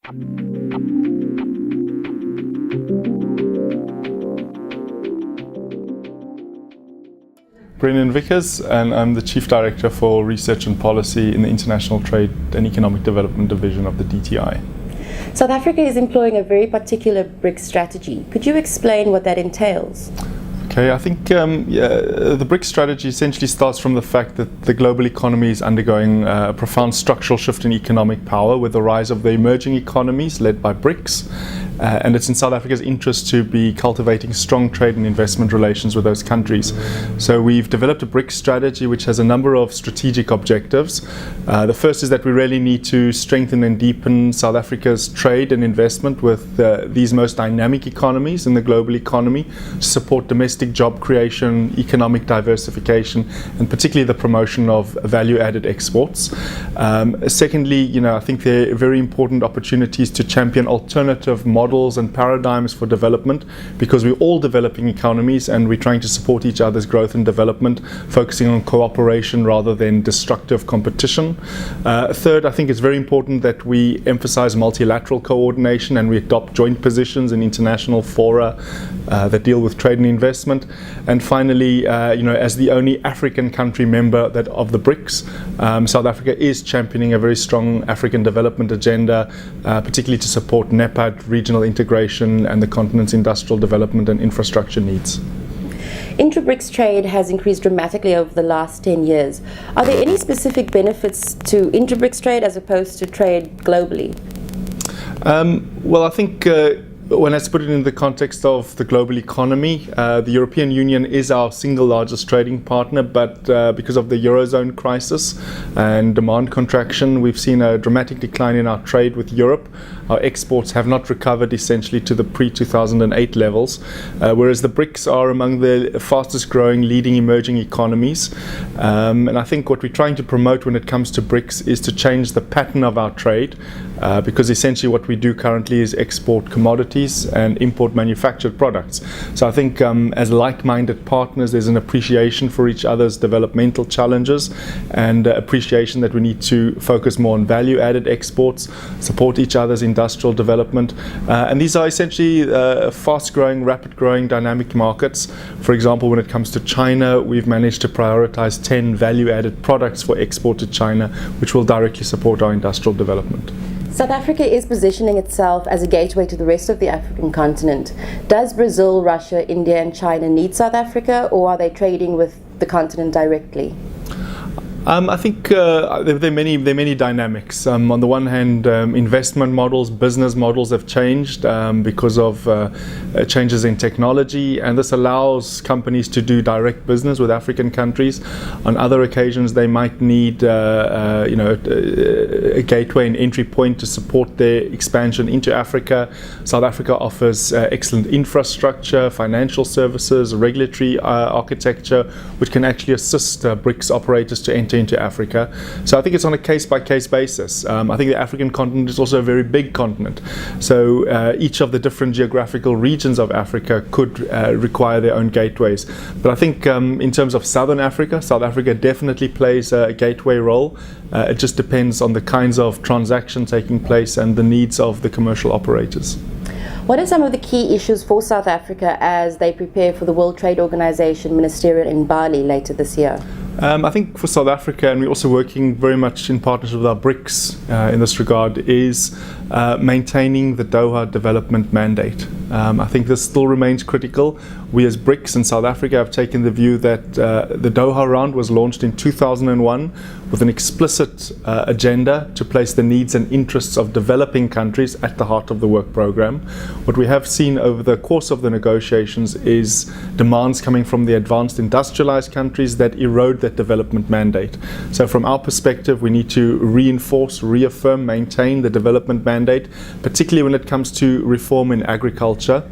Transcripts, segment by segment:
Brendan Vickers, and I'm the Chief Director for Research and Policy in the International Trade and Economic Development Division of the DTI. South Africa is employing a very particular BRICS strategy. Could you explain what that entails? Okay, I think the BRICS strategy essentially starts from the fact that the global economy is undergoing a profound structural shift in economic power with the rise of the emerging economies led by BRICS. And it's in South Africa's interest to be cultivating strong trade and investment relations with those countries. So we've developed a BRICS strategy which has a number of strategic objectives. The first is that we really need to strengthen and deepen South Africa's trade and investment with these most dynamic economies in the global economy to support domestic job creation, economic diversification, and particularly the promotion of value-added exports. Secondly, I think there are very important opportunities to champion alternative models and paradigms for development, because we're all developing economies and we're trying to support each other's growth and development, focusing on cooperation rather than destructive competition. Third, I think it's very important that we emphasize multilateral coordination and we adopt joint positions in international fora that deal with trade and investment. And finally, as the only African country member of the BRICS, South Africa is championing a very strong African development agenda, particularly to support NEPAD, regional integration, and the continent's industrial development and infrastructure needs. Intra-BRICS trade has increased dramatically over the last 10 years. Are there any specific benefits to intra-BRICS trade as opposed to trade globally? Well, I think when I put it in the context of the global economy, the European Union is our single largest trading partner, but because of the Eurozone crisis and demand contraction, we've seen a dramatic decline in our trade with Europe. Our exports have not recovered essentially to the pre-2008 levels, whereas the BRICS are among the fastest growing leading emerging economies. And I think what we're trying to promote when it comes to BRICS is to change the pattern of our trade, because essentially what we do currently is export commodities and import manufactured products. So I think as like-minded partners, there's an appreciation for each other's developmental challenges and appreciation that we need to focus more on value-added exports, support each other's industrial development. And these are essentially fast-growing, rapid-growing, dynamic markets. For example, when it comes to China, we've managed to prioritize 10 value-added products for export to China, which will directly support our industrial development. South Africa is positioning itself as a gateway to the rest of the African continent. Does Brazil, Russia, India and China need South Africa, or are they trading with the continent directly? I think there are many dynamics. On the one hand, investment models, business models have changed because of changes in technology, and this allows companies to do direct business with African countries. On other occasions, they might need a gateway and entry point to support their expansion into Africa. South Africa offers excellent infrastructure, financial services, regulatory architecture, which can actually assist BRICS operators to enter into Africa. So I think it's on a case-by-case basis. I think the African continent is also a very big continent. So each of the different geographical regions of Africa could require their own gateways. But I think in terms of Southern Africa, South Africa definitely plays a gateway role. It just depends on the kinds of transactions taking place and the needs of the commercial operators. What are some of the key issues for South Africa as they prepare for the World Trade Organization ministerial in Bali later this year? I think for South Africa, and we're also working very much in partnership with our BRICS in this regard, is maintaining the Doha development mandate. I think this still remains critical. We as BRICS and South Africa have taken the view that the Doha round was launched in 2001 with an explicit agenda to place the needs and interests of developing countries at the heart of the work program. What we have seen over the course of the negotiations is demands coming from the advanced industrialized countries that erode that development mandate. So from our perspective, we need to reinforce, reaffirm, maintain the development mandate, particularly when it comes to reform in agriculture.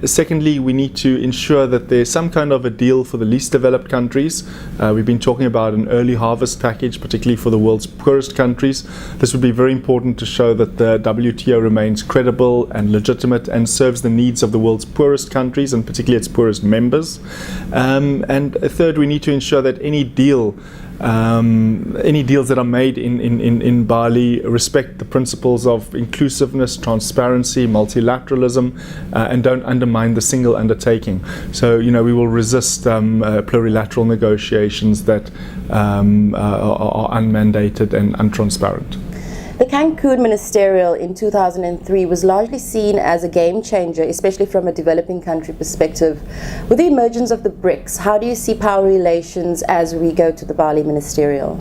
Secondly, we need to ensure that there's some kind of a deal for the least developed countries. We've been talking about an early harvest package, particularly for the world's poorest countries. This would be very important to show that the WTO remains credible and legitimate and serves the needs of the world's poorest countries and particularly its poorest members. And third, we need to ensure that any deals that are made in Bali respect the principles of inclusiveness, transparency, multilateralism, and don't undermine the single undertaking. So, we will resist plurilateral negotiations that are unmandated and untransparent. The Cancun Ministerial in 2003 was largely seen as a game changer, especially from a developing country perspective. With the emergence of the BRICS, how do you see power relations as we go to the Bali Ministerial?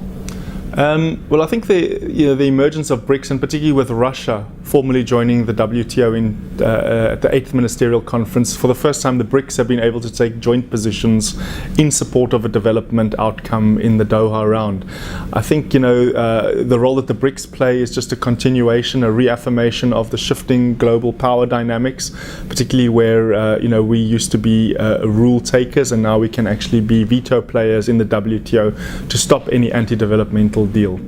Well, I think the emergence of BRICS, and particularly with Russia formally joining the WTO at the 8th Ministerial Conference, for the first time the BRICS have been able to take joint positions in support of a development outcome in the Doha round. I think the role that the BRICS play is just a continuation, a reaffirmation of the shifting global power dynamics, particularly where we used to be rule takers and now we can actually be veto players in the WTO to stop any anti-developmental deal.